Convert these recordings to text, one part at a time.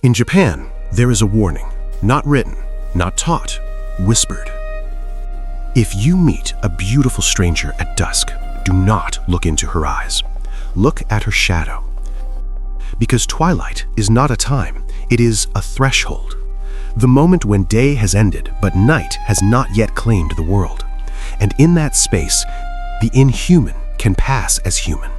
In Japan, there is a warning, not written, not taught, whispered. If you meet a beautiful stranger at dusk, do not look into her eyes. Look at her shadow. Because twilight is not a time, it is a threshold. The moment when day has ended, but night has not yet claimed the world. And in that space, the inhuman can pass as human.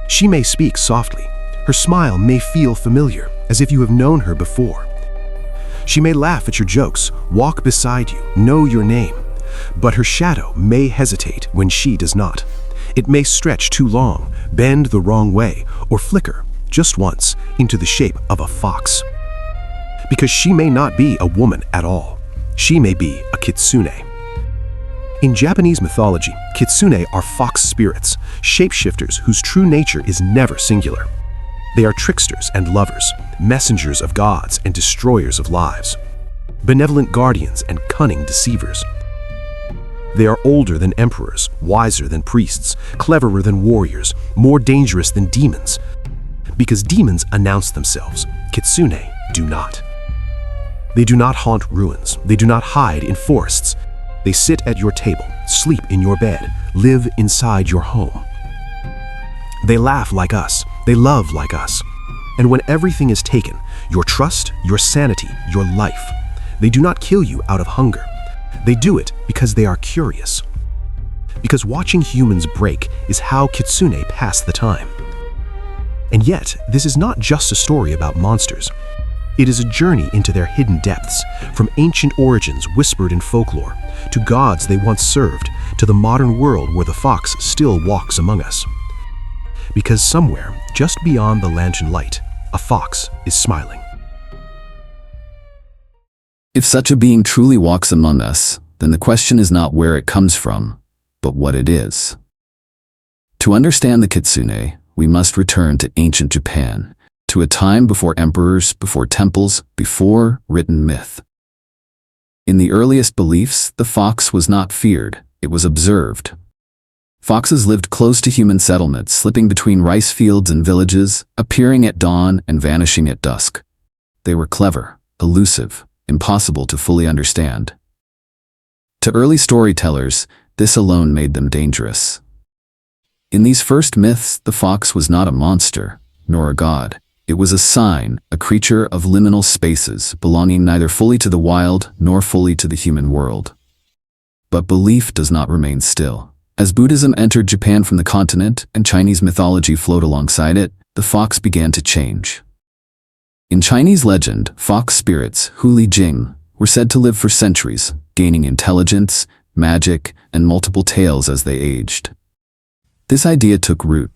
She may speak softly. Her smile may feel familiar, as if you have known her before. She may laugh at your jokes, walk beside you, know your name. But her shadow may hesitate when she does not. It may stretch too long, bend the wrong way, or flicker, just once, into the shape of a fox. Because she may not be a woman at all. She may be a kitsune. In Japanese mythology, kitsune are fox spirits, shapeshifters whose true nature is never singular. They are tricksters and lovers, messengers of gods and destroyers of lives, benevolent guardians and cunning deceivers. They are older than emperors, wiser than priests, cleverer than warriors, more dangerous than demons. Because demons announce themselves, kitsune do not. They do not haunt ruins. They do not hide in forests. They sit at your table, sleep in your bed, live inside your home. They laugh like us. They love like us. And when everything is taken, your trust, your sanity, your life, they do not kill you out of hunger. They do it because they are curious. Because watching humans break is how kitsune pass the time. And yet, this is not just a story about monsters. It is a journey into their hidden depths, from ancient origins whispered in folklore, to gods they once served, to the modern world where the fox still walks among us. Because somewhere, just beyond the lantern light, a fox is smiling. If such a being truly walks among us, then the question is not where it comes from, but what it is. To understand the kitsune, we must return to ancient Japan, to a time before emperors, before temples, before written myth. In the earliest beliefs, the fox was not feared, it was observed. Foxes lived close to human settlements, slipping between rice fields and villages, appearing at dawn and vanishing at dusk. They were clever, elusive, impossible to fully understand. To early storytellers, this alone made them dangerous. In these first myths, the fox was not a monster, nor a god. It was a sign, a creature of liminal spaces, belonging neither fully to the wild nor fully to the human world. But belief does not remain still. As Buddhism entered Japan from the continent and Chinese mythology flowed alongside it, the fox began to change. In Chinese legend, fox spirits, Huli Jing, were said to live for centuries, gaining intelligence, magic, and multiple tails as they aged. This idea took root.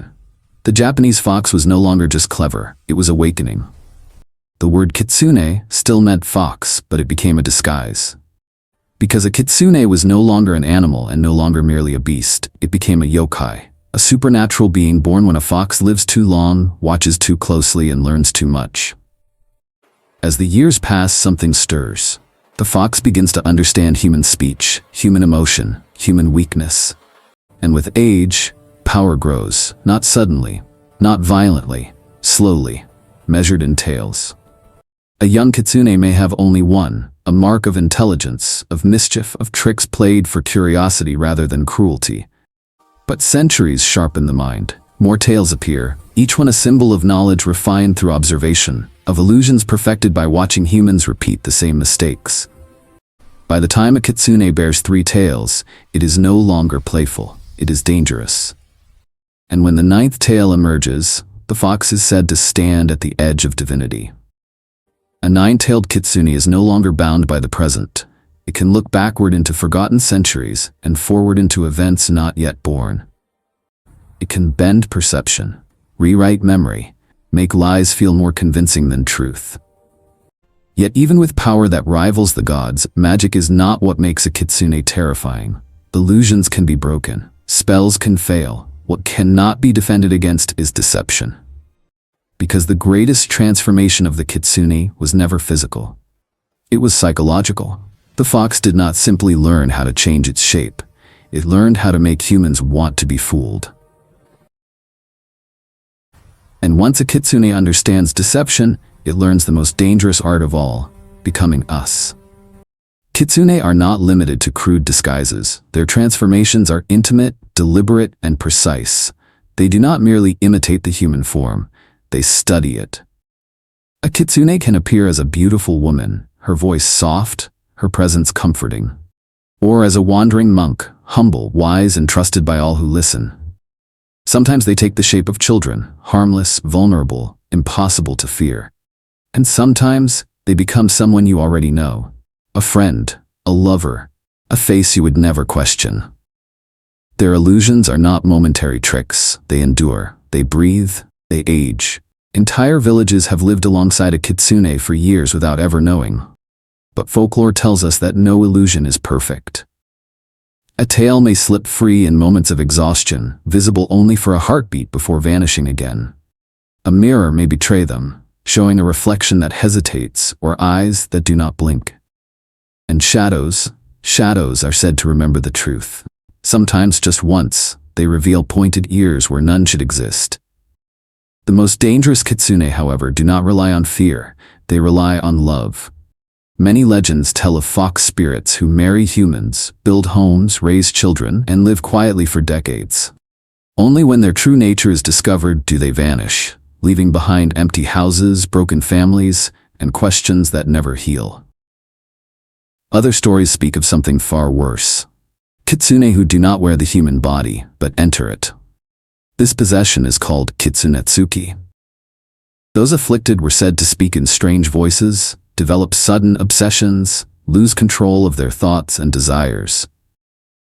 The Japanese fox was no longer just clever, it was awakening. The word kitsune still meant fox, but it became a disguise. Because a kitsune was no longer an animal and no longer merely a beast, it became a yokai, a supernatural being born when a fox lives too long, watches too closely, and learns too much. As the years pass, something stirs. The fox begins to understand human speech, human emotion, human weakness. And with age, power grows, not suddenly, not violently, slowly, measured in tails. A young kitsune may have only one, a mark of intelligence, of mischief, of tricks played for curiosity rather than cruelty. But centuries sharpen the mind. More tales appear, each one a symbol of knowledge refined through observation, of illusions perfected by watching humans repeat the same mistakes. By the time a kitsune bears 3 tails, it is no longer playful, it is dangerous. And when the 9th tail emerges, the fox is said to stand at the edge of divinity. A 9-tailed kitsune is no longer bound by the present. It can look backward into forgotten centuries and forward into events not yet born. It can bend perception, rewrite memory, make lies feel more convincing than truth. Yet even with power that rivals the gods, magic is not what makes a kitsune terrifying. Illusions can be broken, spells can fail. What cannot be defended against is deception. Because the greatest transformation of the kitsune was never physical. It was psychological. The fox did not simply learn how to change its shape. It learned how to make humans want to be fooled. And once a kitsune understands deception, it learns the most dangerous art of all, becoming us. Kitsune are not limited to crude disguises. Their transformations are intimate, deliberate, and precise. They do not merely imitate the human form, they study it. A kitsune can appear as a beautiful woman, her voice soft, her presence comforting. Or as a wandering monk, humble, wise, and trusted by all who listen. Sometimes they take the shape of children, harmless, vulnerable, impossible to fear. And sometimes they become someone you already know. A friend, a lover, a face you would never question. Their illusions are not momentary tricks. They endure, they breathe, they age. Entire villages have lived alongside a kitsune for years without ever knowing. But folklore tells us that no illusion is perfect. A tale may slip free in moments of exhaustion, visible only for a heartbeat before vanishing again. A mirror may betray them, showing a reflection that hesitates or eyes that do not blink. And shadows are said to remember the truth. Sometimes just once, they reveal pointed ears where none should exist. The most dangerous kitsune, however, do not rely on fear, they rely on love. Many legends tell of fox spirits who marry humans, build homes, raise children, and live quietly for decades. Only when their true nature is discovered do they vanish, leaving behind empty houses, broken families, and questions that never heal. Other stories speak of something far worse. Kitsune who do not wear the human body, but enter it. This possession is called kitsunetsuki. Those afflicted were said to speak in strange voices, develop sudden obsessions, lose control of their thoughts and desires.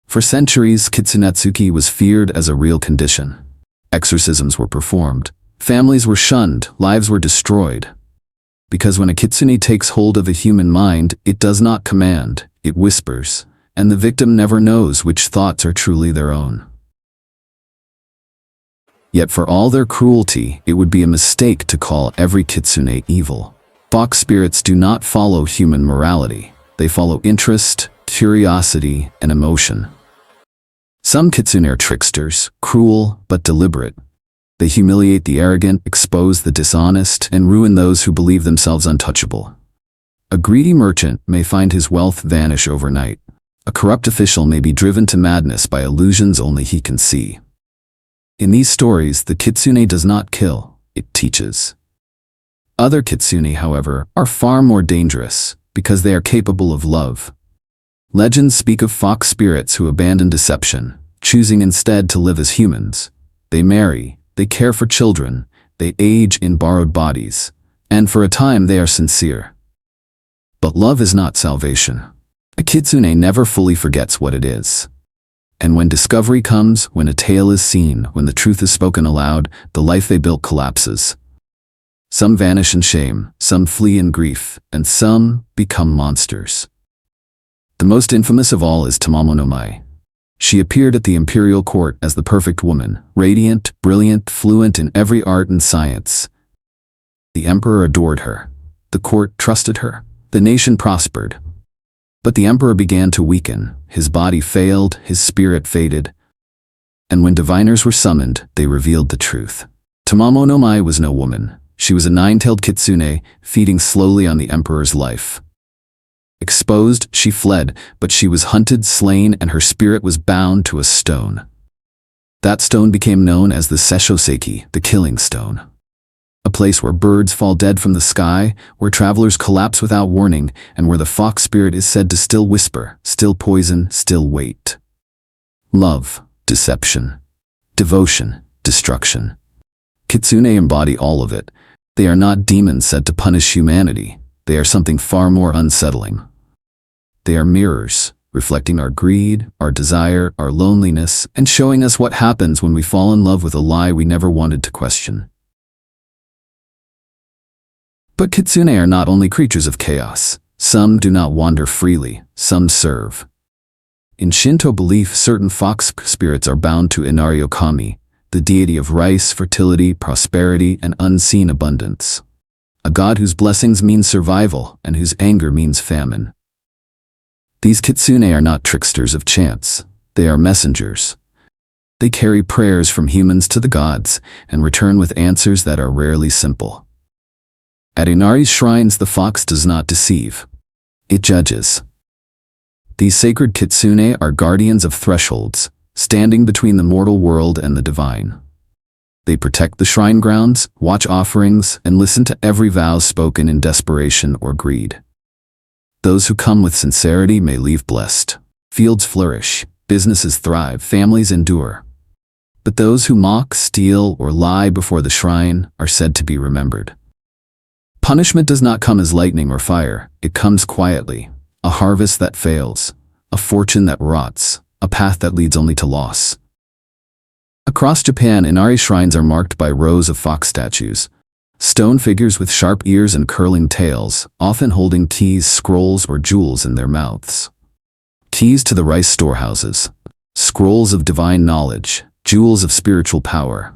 For centuries, kitsunetsuki was feared as a real condition. Exorcisms were performed, families were shunned, lives were destroyed. Because when a kitsune takes hold of a human mind, it does not command, it whispers, and the victim never knows which thoughts are truly their own. Yet for all their cruelty, it would be a mistake to call every kitsune evil. Fox spirits do not follow human morality. They follow interest, curiosity, and emotion. Some kitsune are tricksters, cruel but deliberate. They humiliate the arrogant, expose the dishonest, and ruin those who believe themselves untouchable. A greedy merchant may find his wealth vanish overnight. A corrupt official may be driven to madness by illusions only he can see. In these stories, the kitsune does not kill, it teaches. Other kitsune, however, are far more dangerous because they are capable of love. Legends speak of fox spirits who abandon deception, choosing instead to live as humans. They marry, they care for children, they age in borrowed bodies, and for a time they are sincere. But love is not salvation. A kitsune never fully forgets what it is. And when discovery comes, when a tale is seen, when the truth is spoken aloud, the life they built collapses. Some vanish in shame, some flee in grief, and some become monsters. The most infamous of all is Tamamo no Mai. She appeared at the imperial court as the perfect woman, radiant, brilliant, fluent in every art and science. The emperor adored her. The court trusted her. The nation prospered. But the emperor began to weaken. His body failed, his spirit faded. And when diviners were summoned, they revealed the truth. Tamamo no Mai was no woman. She was a nine-tailed kitsune, feeding slowly on the emperor's life. Exposed, she fled, but she was hunted, slain, and her spirit was bound to a stone. That stone became known as the Seshoseki, the killing stone. A place where birds fall dead from the sky, where travelers collapse without warning, and where the fox spirit is said to still whisper, still poison, still wait. Love, deception, devotion, destruction. Kitsune embody all of it. They are not demons said to punish humanity. They are something far more unsettling. They are mirrors, reflecting our greed, our desire, our loneliness, and showing us what happens when we fall in love with a lie we never wanted to question. But kitsune are not only creatures of chaos. Some do not wander freely, some serve. In Shinto belief, certain fox spirits are bound to Inari Okami, the deity of rice, fertility, prosperity, and unseen abundance. A god whose blessings mean survival and whose anger means famine. These kitsune are not tricksters of chance. They are messengers. They carry prayers from humans to the gods and return with answers that are rarely simple. At Inari's shrines, the fox does not deceive. It judges. These sacred kitsune are guardians of thresholds, standing between the mortal world and the divine. They protect the shrine grounds, watch offerings, and listen to every vow spoken in desperation or greed. Those who come with sincerity may leave blessed. Fields flourish, businesses thrive, families endure. But those who mock, steal, or lie before the shrine are said to be remembered. Punishment does not come as lightning or fire, it comes quietly. A harvest that fails, a fortune that rots, a path that leads only to loss. Across Japan, Inari shrines are marked by rows of fox statues. Stone figures with sharp ears and curling tails, often holding keys, scrolls, or jewels in their mouths. Keys to the rice storehouses, scrolls of divine knowledge, jewels of spiritual power.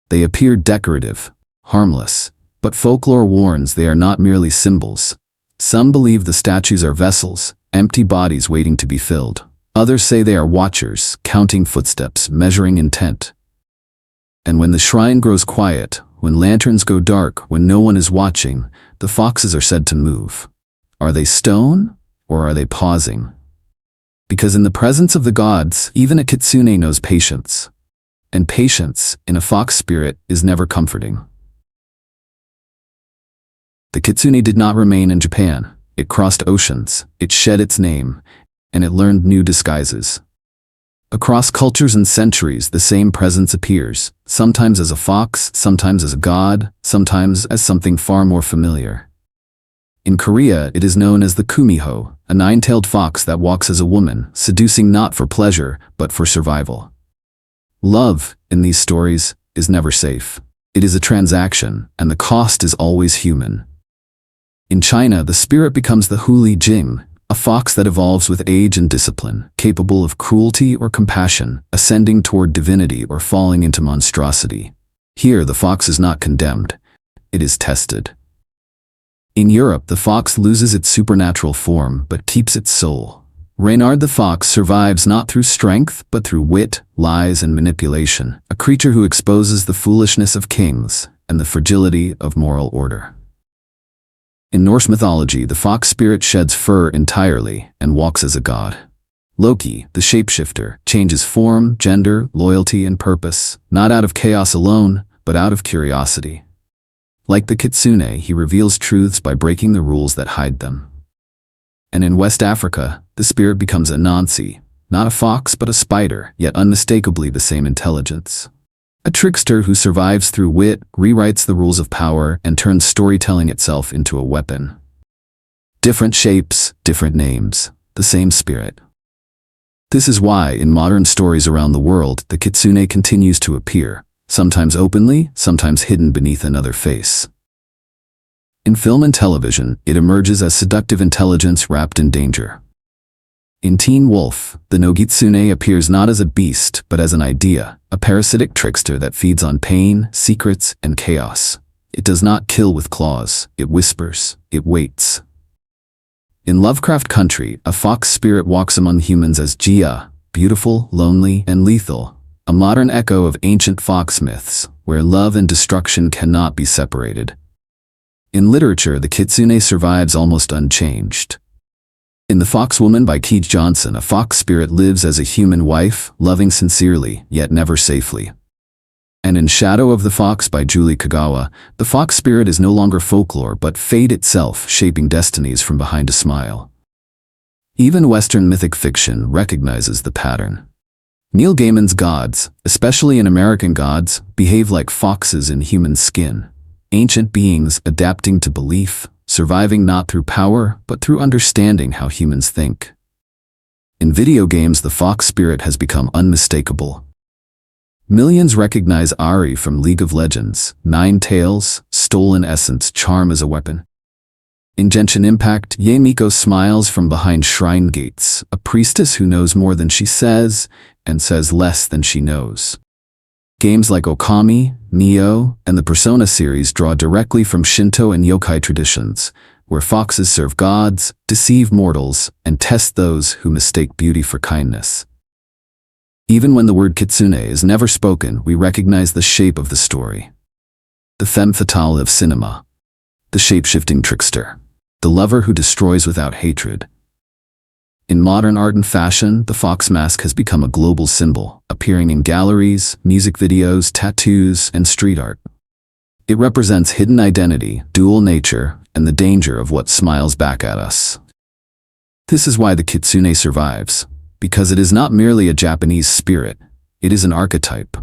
They appear decorative, harmless, but folklore warns they are not merely symbols. Some believe the statues are vessels, empty bodies waiting to be filled. Others say they are watchers, counting footsteps, measuring intent. And when the shrine grows quiet, when lanterns go dark, when no one is watching, the foxes are said to move. Are they stone, or are they pausing? Because in the presence of the gods, even a kitsune knows patience. And patience, in a fox spirit, is never comforting. The kitsune did not remain in Japan. It crossed oceans, it shed its name, and it learned new disguises. Across cultures and centuries, the same presence appears, sometimes as a fox, sometimes as a god, sometimes as something far more familiar. In Korea, it is known as the kumiho, a nine-tailed fox that walks as a woman, seducing not for pleasure, but for survival. Love, in these stories, is never safe. It is a transaction, and the cost is always human. In China, the spirit becomes the huli jing, a fox that evolves with age and discipline, capable of cruelty or compassion, ascending toward divinity or falling into monstrosity. Here, the fox is not condemned. It is tested. In Europe, the fox loses its supernatural form, but keeps its soul. Reynard the fox survives not through strength, but through wit, lies, and manipulation, a creature who exposes the foolishness of kings and the fragility of moral order. In Norse mythology, the fox spirit sheds fur entirely and walks as a god. Loki, the shapeshifter, changes form, gender, loyalty, and purpose, not out of chaos alone, but out of curiosity. Like the kitsune, he reveals truths by breaking the rules that hide them. And in West Africa, the spirit becomes a Nansi, not a fox but a spider, yet unmistakably the same intelligence. A trickster who survives through wit, rewrites the rules of power, and turns storytelling itself into a weapon. Different shapes, different names, the same spirit. This is why, in modern stories around the world, the kitsune continues to appear, sometimes openly, sometimes hidden beneath another face. In film and television, it emerges as seductive intelligence wrapped in danger. In Teen Wolf, the Nogitsune appears not as a beast, but as an idea, a parasitic trickster that feeds on pain, secrets, and chaos. It does not kill with claws, it whispers, it waits. In Lovecraft Country, a fox spirit walks among humans as Jia, beautiful, lonely, and lethal, a modern echo of ancient fox myths, where love and destruction cannot be separated. In literature, the kitsune survives almost unchanged. In The Foxwoman by Keith Johnson, a fox spirit lives as a human wife, loving sincerely, yet never safely. And in Shadow of the Fox by Julie Kagawa, the fox spirit is no longer folklore but fate itself, shaping destinies from behind a smile. Even Western mythic fiction recognizes the pattern. Neil Gaiman's gods, especially in American gods, behave like foxes in human skin, ancient beings adapting to belief, surviving not through power, but through understanding how humans think. In video games, the fox spirit has become unmistakable. Millions recognize Ari from League of Legends, Nine Tails, stolen essence, charm as a weapon. In Genshin Impact, Yae Miko smiles from behind shrine gates, a priestess who knows more than she says, and says less than she knows. Games like Okami, Nioh, and the Persona series draw directly from Shinto and yokai traditions, where foxes serve gods, deceive mortals, and test those who mistake beauty for kindness. Even when the word kitsune is never spoken, we recognize the shape of the story. The femme fatale of cinema. the shape-shifting trickster, the lover who destroys without hatred. In modern art and fashion, the fox mask has become a global symbol, appearing in galleries, music videos, tattoos, and street art. It represents hidden identity, dual nature, and the danger of what smiles back at us. This is why the Kitsune survives, because it is not merely a Japanese spirit, it is an archetype.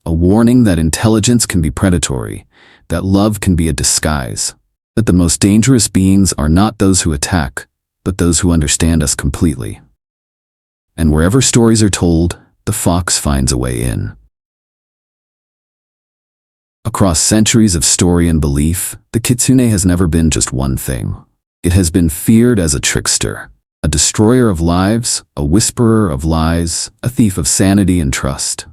A warning that intelligence can be predatory, that love can be a disguise, that the most dangerous beings are not those who attack, but those who understand us completely. And wherever stories are told, the fox finds a way in. Across centuries of story and belief, the Kitsune has never been just one thing. It has been feared as a trickster, a destroyer of lives, a whisperer of lies, a thief of sanity and trust.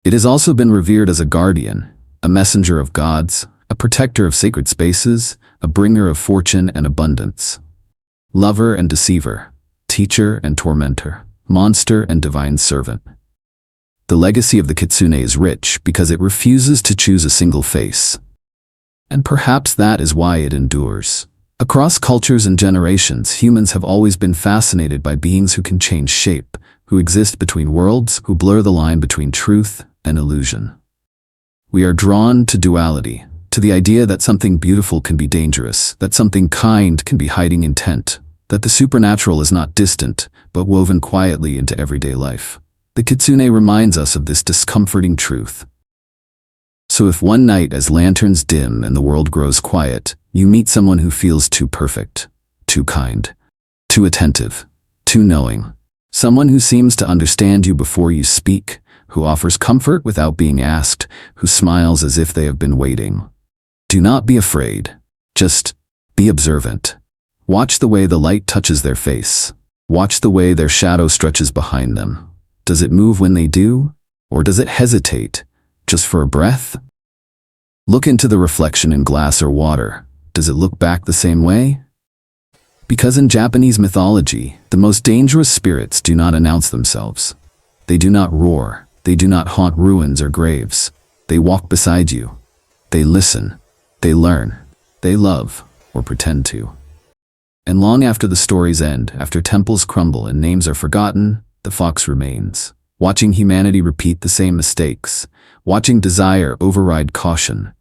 It has also been revered as a guardian, a messenger of gods, a protector of sacred spaces, a bringer of fortune and abundance. Lover and deceiver, teacher and tormentor, monster and divine servant. The legacy of the Kitsune is rich because it refuses to choose a single face. And perhaps that is why it endures. Across cultures and generations, humans have always been fascinated by beings who can change shape, who exist between worlds, who blur the line between truth and illusion. We are drawn to duality, to the idea that something beautiful can be dangerous, that something kind can be hiding intent, that the supernatural is not distant, but woven quietly into everyday life. The Kitsune reminds us of this discomforting truth. So if one night as lanterns dim and the world grows quiet, you meet someone who feels too perfect, too kind, too attentive, too knowing, someone who seems to understand you before you speak, who offers comfort without being asked, who smiles as if they have been waiting. Do not be afraid. Just be observant. Watch the way the light touches their face. Watch the way their shadow stretches behind them. Does it move when they do? Or does it hesitate, just for a breath? Look into the reflection in glass or water. Does it look back the same way? Because in Japanese mythology, the most dangerous spirits do not announce themselves. They do not roar. They do not haunt ruins or graves. They walk beside you. They listen. They learn. They love, or pretend to. And long after the stories end, after temples crumble and names are forgotten, the fox remains, watching humanity repeat the same mistakes, watching desire override caution,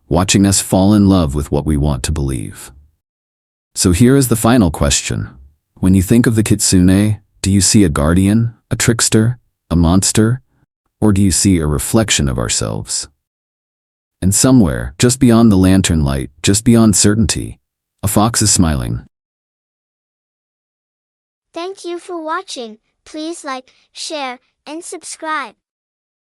watching us fall in love with what we want to believe. So here is the final question. When you think of the Kitsune, do you see a guardian, a trickster, a monster, or do you see a reflection of ourselves? And somewhere, just beyond the lantern light, just beyond certainty, a fox is smiling. Thank you for watching. Please like, share, and subscribe.